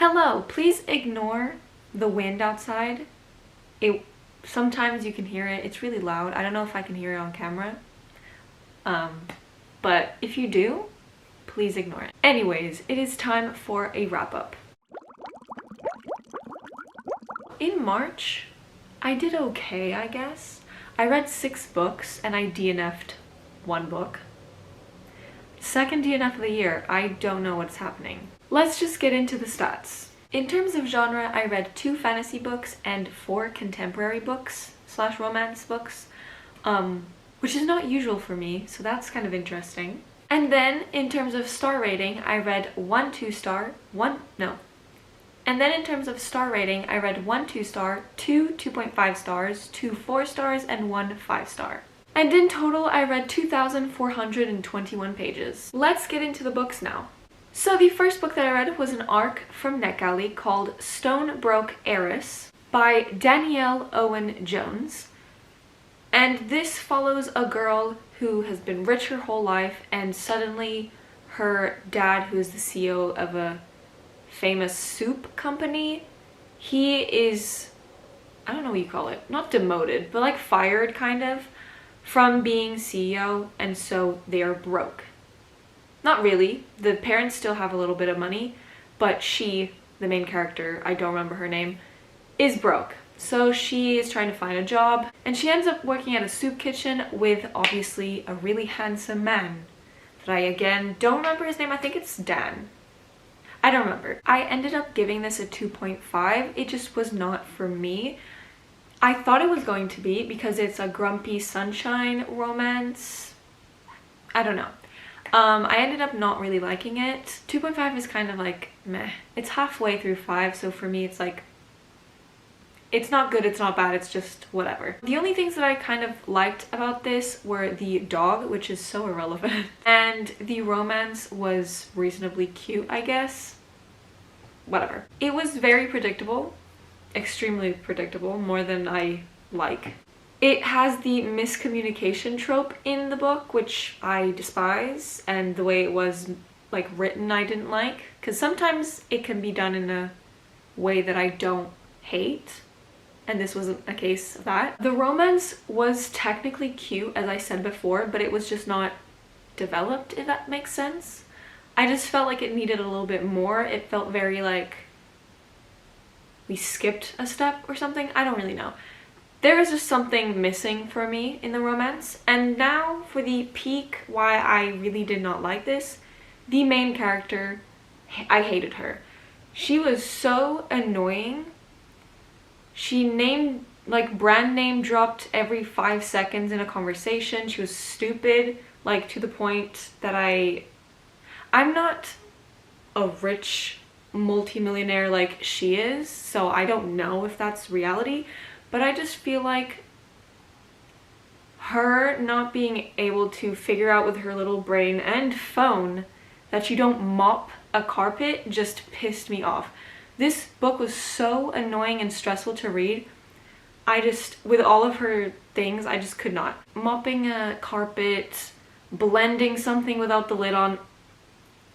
Hello, please ignore the wind outside. Sometimes you can hear it. It's really loud. I don't know if I can hear it on camera. But if you do, please ignore it. Anyways, it is time for a wrap-up. In March, I did okay, I guess. I read 6 books and I DNF'd 1 book. Second DNF of the year. I don't know what's happening. Let's just get into the stats. In terms of genre, I read 2 fantasy books and 4 contemporary books / romance books, which is not usual for me, so that's kind of interesting. And then in terms of star rating, I read 1 2-star, 1 2-star, 2 2.5 stars, 2 4 stars, and 1 5-star. And in total, I read 2,421 pages. Let's get into the books now. So the first book that I read was an arc from NetGalley called Stone Broke Heiress by Danielle Owen Jones. And this follows a girl who has been rich her whole life, and suddenly her dad, who is the CEO of a famous soup company, he is, I don't know what you call it, not demoted, but like fired kind of from being CEO, and so they are broke. Not really. The parents still have a little bit of money, but she, the main character, I don't remember her name, is broke. So she is trying to find a job, and she ends up working at a soup kitchen with obviously a really handsome man that I again don't remember his name. I think it's Dan. I don't remember. I ended up giving this a 2.5. It just was not for me. I thought it was going to be because it's a grumpy sunshine romance. I don't know. I ended up not really liking it. 2.5 is kind of like meh. It's halfway through 5, so for me it's like, it's not good, it's not bad, it's just whatever. The only things that I kind of liked about this were the dog, which is so irrelevant, and the romance was reasonably cute, I guess. Whatever. It was very predictable, extremely predictable, more than I like. It has the miscommunication trope in the book, which I despise, and the way it was like written I didn't like, because sometimes it can be done in a way that I don't hate, and this wasn't a case of that. The romance was technically cute, as I said before, but it was just not developed, if that makes sense. I just felt like it needed a little bit more. It felt very like we skipped a step or something. I don't really know. There is just something missing for me in the romance. And now for the peak why I really did not like this. The main character, I hated her. She was so annoying. She brand name dropped every 5 seconds in a conversation. She was stupid, like to the point that I'm not a rich multimillionaire like she is, so I don't know if that's reality. But I just feel like her not being able to figure out with her little brain and phone that you don't mop a carpet just pissed me off. This book was so annoying and stressful to read. With all of her things, I just could not. Mopping a carpet, blending something without the lid on,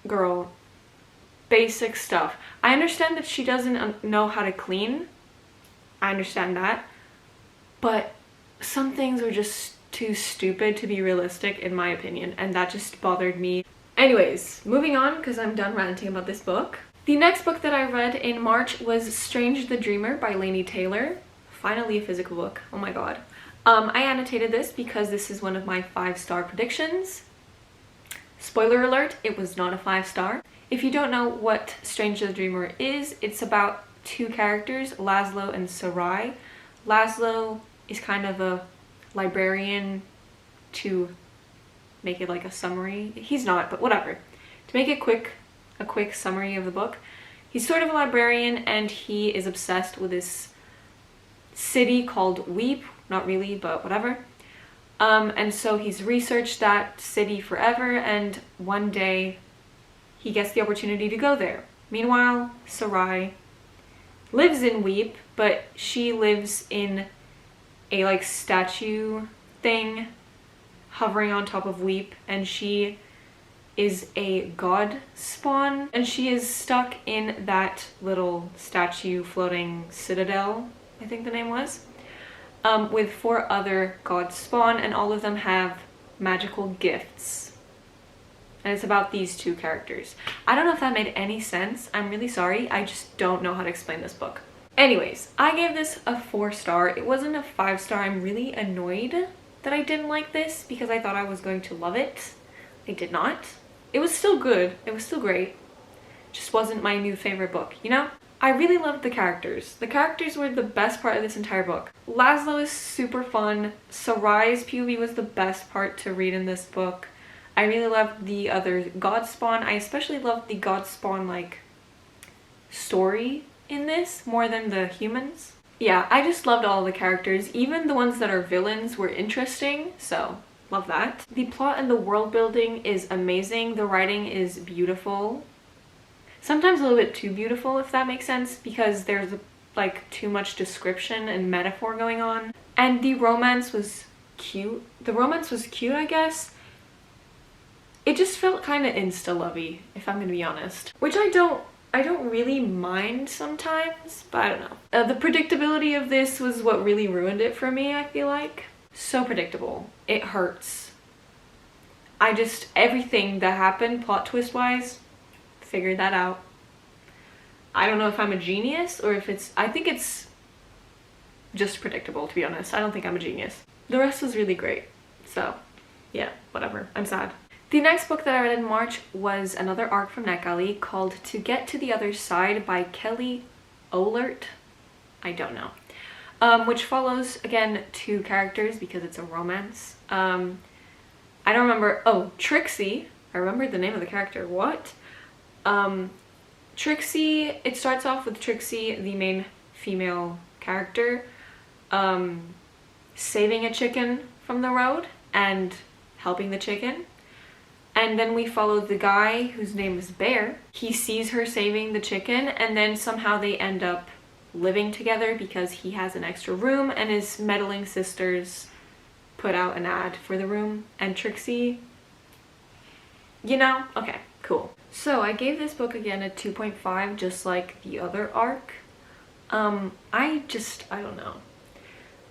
girl, basic stuff. I understand that she doesn't know how to clean. I understand that, but some things are just too stupid to be realistic in my opinion, and that just bothered me. Anyways, moving on because I'm done ranting about this book. The next book that I read in March was Strange the Dreamer by Laini Taylor. Finally a physical book, oh my god. I annotated this because this is one of my 5-star predictions. Spoiler alert, it was not a 5-star. If you don't know what Strange the Dreamer is, it's about 2 characters, Laszlo and Sarai. Laszlo is kind of a librarian, to make it like a summary. He's not, but whatever. To make it a quick summary of the book, he's sort of a librarian and he is obsessed with this city called Weep. Not really, but whatever. And so he's researched that city forever, and one day he gets the opportunity to go there. Meanwhile, Sarai lives in Weep, but she lives in a like statue thing hovering on top of Weep, and she is a god spawn, and she is stuck in that little statue floating citadel, I think the name was, with 4 other god spawn, and all of them have magical gifts. And it's about these 2 characters. I don't know if that made any sense. I'm really sorry. I just don't know how to explain this book. Anyways, I gave this a 4-star. It wasn't a 5-star. I'm really annoyed that I didn't like this because I thought I was going to love it. I did not. It was still good. It was still great. Just wasn't my new favorite book, you know? I really loved the characters. The characters were the best part of this entire book. Laszlo is super fun. Sarai's POV was the best part to read in this book. I really loved the other god spawn. I especially loved the god spawn like story in this more than the humans. Yeah, I just loved all the characters. Even the ones that are villains were interesting, so love that. The plot and the world building is amazing. The writing is beautiful. Sometimes a little bit too beautiful, if that makes sense, because there's like too much description and metaphor going on. And the romance was cute. The romance was cute, I guess. It just felt kind of insta-lovey, if I'm gonna be honest. Which I don't really mind sometimes, but I don't know. The predictability of this was what really ruined it for me, I feel like. So predictable. It hurts. Everything that happened plot twist wise, figured that out. I don't know if I'm a genius or if I think it's just predictable, to be honest. I don't think I'm a genius. The rest was really great. So yeah, whatever. I'm sad. The next book that I read in March was another arc from NetGalley called To Get to the Other Side by Kelly Ohlert. I don't know. Which follows, again, 2 characters because it's a romance. I don't remember. Oh, Trixie. I remembered the name of the character. What? Trixie, it starts off with Trixie, the main female character, saving a chicken from the road and helping the chicken. And then we follow the guy whose name is Bear. He sees her saving the chicken, and then somehow they end up living together because he has an extra room and his meddling sisters put out an ad for the room. And Trixie, you know? Okay, cool. So I gave this book again a 2.5, just like the other arc. I don't know.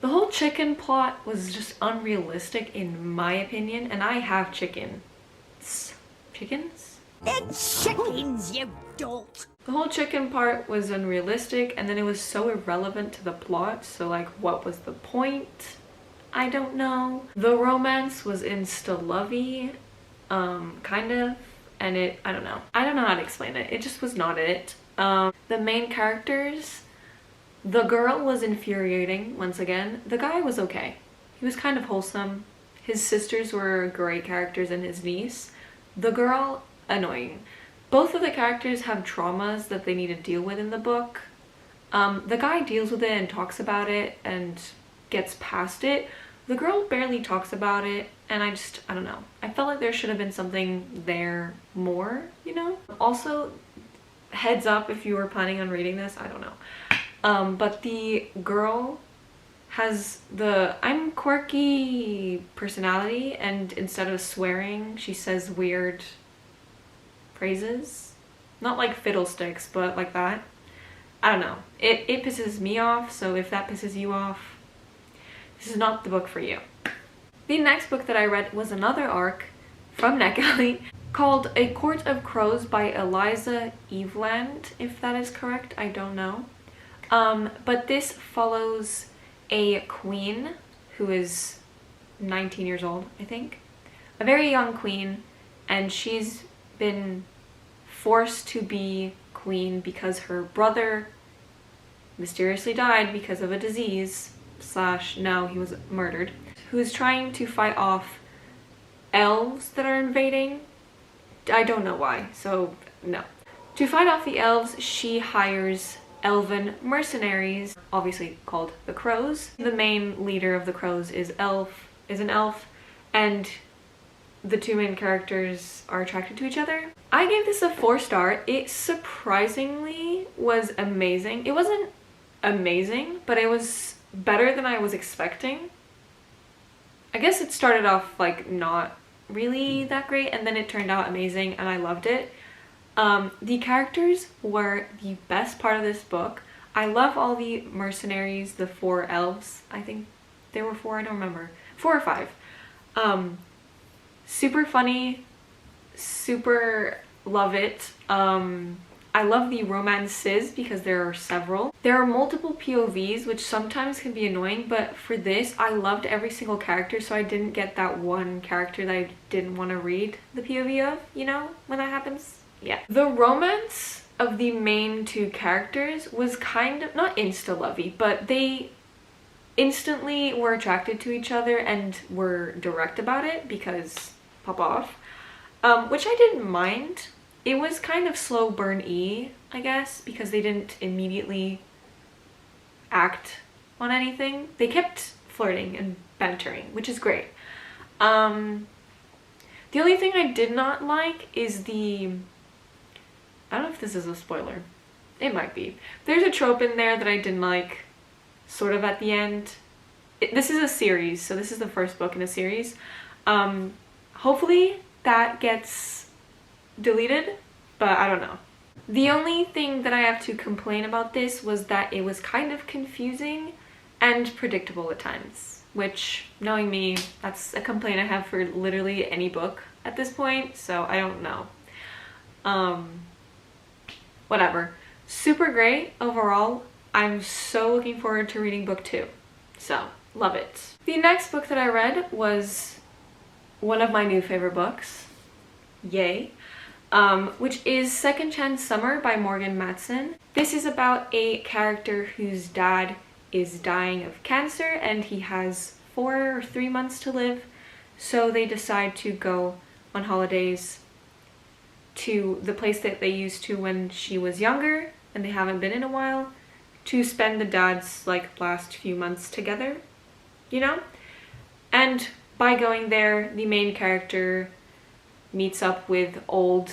The whole chicken plot was just unrealistic in my opinion, and I have chickens? It's chickens, you dolt! The whole chicken part was unrealistic, and then it was so irrelevant to the plot, so like what was the point? I don't know. The romance was insta-lovey, kind of, and I don't know. I don't know how to explain it. It just was not it. The main characters, the girl was infuriating, once again. The guy was okay. He was kind of wholesome. His sisters were great characters and his niece. The girl, annoying. Both of the characters have traumas that they need to deal with in the book. The guy deals with it and talks about it and gets past it. The girl barely talks about it, and I don't know. I felt like there should have been something there more, you know? Also, heads up if you were planning on reading this, I don't know. But the girl has I'm quirky personality, and instead of swearing, she says weird phrases. Not like fiddlesticks, but like that. I don't know. It pisses me off, so if that pisses you off, this is not the book for you. The next book that I read was another arc from NetGalley called A Court of Crows by Eliza Eveland, if that is correct. I don't know. But this follows a queen who is 19 years old, I think. A very young queen, and she's been forced to be queen because her brother mysteriously died because of a disease, / no, he was murdered, who is trying to fight off elves that are invading. I don't know why, so no. To fight off the elves, she hires elven mercenaries, obviously called the Crows. The main leader of the Crows is an elf, and the 2 main characters are attracted to each other. I gave this a 4-star. It surprisingly was amazing. It wasn't amazing, but it was better than I was expecting. I guess it started off like not really that great, and then it turned out amazing and I loved it. The characters were the best part of this book. I love all the mercenaries, the 4 elves. I think there were 4, I don't remember. 4 or 5. Super funny, super love it. I love the romances because there are several. There are multiple POVs, which sometimes can be annoying, but for this, I loved every single character, so I didn't get that one character that I didn't want to read the POV of, you know, when that happens? Yeah. The romance of the main 2 characters was kind of, not insta-lovey, but they instantly were attracted to each other and were direct about it because pop off, which I didn't mind. It was kind of slow burn-y, I guess, because they didn't immediately act on anything. They kept flirting and bantering, which is great. The only thing I did not like is I don't know if this is a spoiler. It might be. There's a trope in there that I didn't like, sort of at the end. This is a series, so this is the first book in a series. Hopefully that gets deleted, but I don't know. The only thing that I have to complain about this was that it was kind of confusing and predictable at times, which, knowing me, that's a complaint I have for literally any book at this point, so I don't know. Whatever. Super great overall. I'm so looking forward to reading book 2, so love it. The next book that I read was one of my new favorite books, yay, which is Second Chance Summer by Morgan Matson. This is about a character whose dad is dying of cancer and he has 4 or 3 months to live, so they decide to go on holidays to the place that they used to when she was younger and they haven't been in a while, to spend the dad's like last few months together, you know? And by going there, the main character meets up with old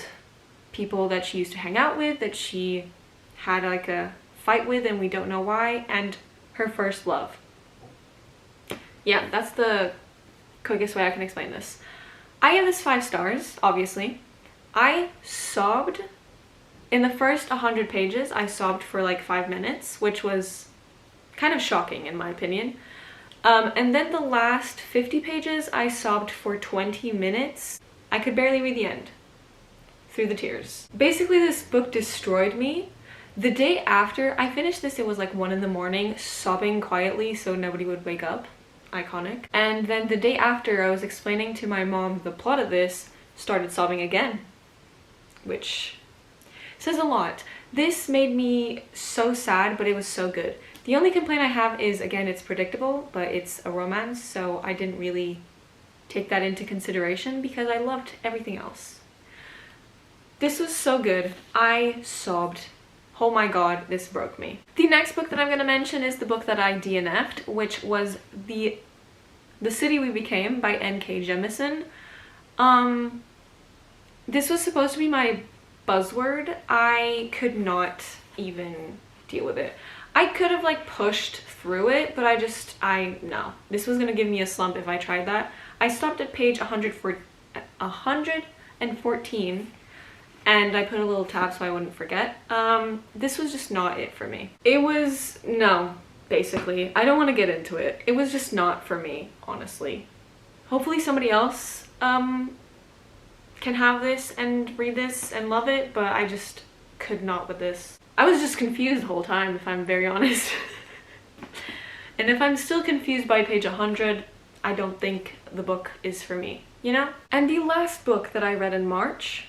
people that she used to hang out with, that she had like a fight with and we don't know why, and her first love. Yeah, that's the quickest way I can explain this. I give this 5 stars, obviously. I sobbed. In the first 100 pages, I sobbed for like 5 minutes, which was kind of shocking in my opinion. And then the last 50 pages, I sobbed for 20 minutes. I could barely read the end through the tears. Basically, this book destroyed me. The day after I finished this, it was like 1 in the morning, sobbing quietly so nobody would wake up. Iconic. And then the day after, I was explaining to my mom the plot of this, started sobbing again, which says a lot. This made me so sad, but it was so good. The only complaint I have is, again, it's predictable, but it's a romance, so I didn't really take that into consideration because I loved everything else. This was so good. I sobbed. Oh my god, this broke me. The next book that I'm going to mention is the book that I DNF'd, which was The City We Became by N.K. Jemisin. This was supposed to be my buzzword. I could not even deal with it. I could have like pushed through it, but no. This was gonna give me a slump if I tried that. I stopped at page 114 and I put a little tab so I wouldn't forget. This was just not it for me. It was, no, basically. I don't want to get into it. It was just not for me, honestly. Hopefully somebody else can have this and read this and love it, but I just could not with this. I was just confused the whole time, if I'm very honest. And if I'm still confused by page 100, I don't think the book is for me, you know? And the last book that I read in March,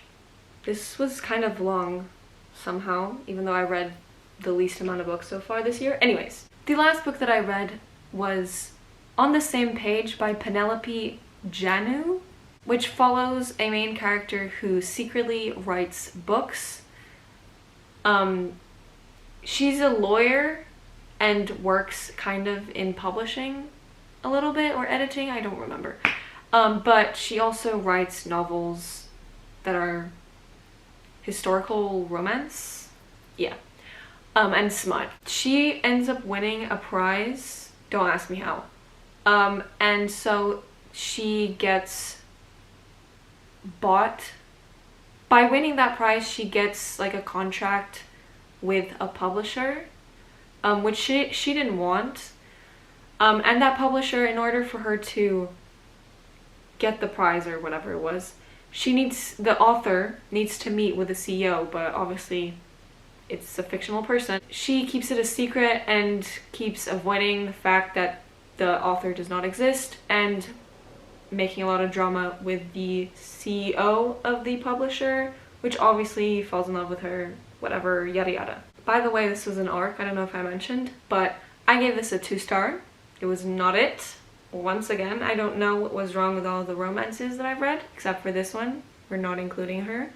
this was kind of long somehow, even though I read the least amount of books so far this year. Anyways, the last book that I read was On the Same Page by Penelope Janu, which follows a main character who secretly writes books. She's a lawyer and works kind of in publishing a little bit, or editing, I don't remember. But she also writes novels that are historical romance, yeah, and smut. She ends up winning a prize, don't ask me how. And so she gets by winning that prize, she gets like a contract with a publisher, which she didn't want. And that publisher, in order for her to get the prize or whatever it was, the author needs to meet with the CEO, but obviously it's a fictional person. She keeps it a secret and keeps avoiding the fact that the author does not exist and making a lot of drama with the CEO of the publisher, which obviously falls in love with her, whatever, yada yada. By the way, this was an arc, I don't know if I mentioned, but I gave this a 2-star. It was not it. Once again, I don't know what was wrong with all the romances that I've read, except for this one. We're not including her.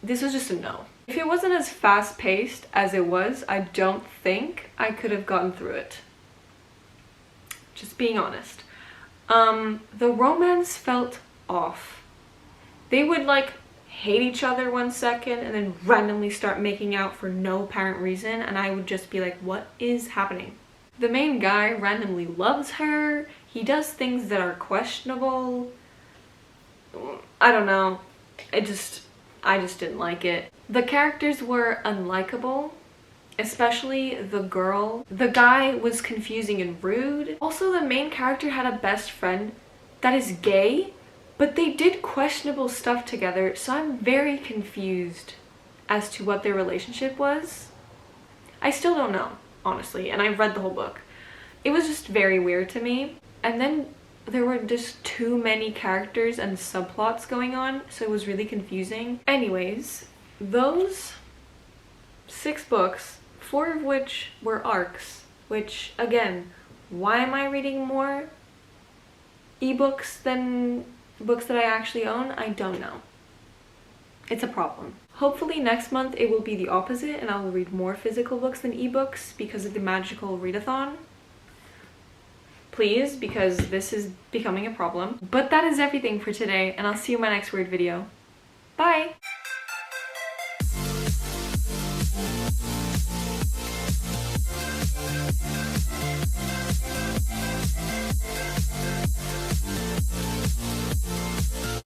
This was just a no. If it wasn't as fast-paced as it was, I don't think I could have gotten through it. Just being honest. The romance felt off. They would like hate each other 1 second and then randomly start making out for no apparent reason, and I would just be like, what is happening? The main guy randomly loves her. He does things that are questionable. I don't know. I just didn't like it. The characters were unlikable, especially the girl. The guy was confusing and rude. Also, the main character had a best friend that is gay, but they did questionable stuff together, so I'm very confused as to what their relationship was. I still don't know, honestly, and I've read the whole book. It was just very weird to me. And then there were just too many characters and subplots going on, so it was really confusing. Anyways, those 6 books, 4 of which were arcs, which, again, why am I reading more ebooks than books that I actually own? I don't know. It's a problem. Hopefully next month it will be the opposite and I will read more physical books than ebooks because of the magical readathon. Please, because this is becoming a problem. But that is everything for today, and I'll see you in my next weird video. Bye!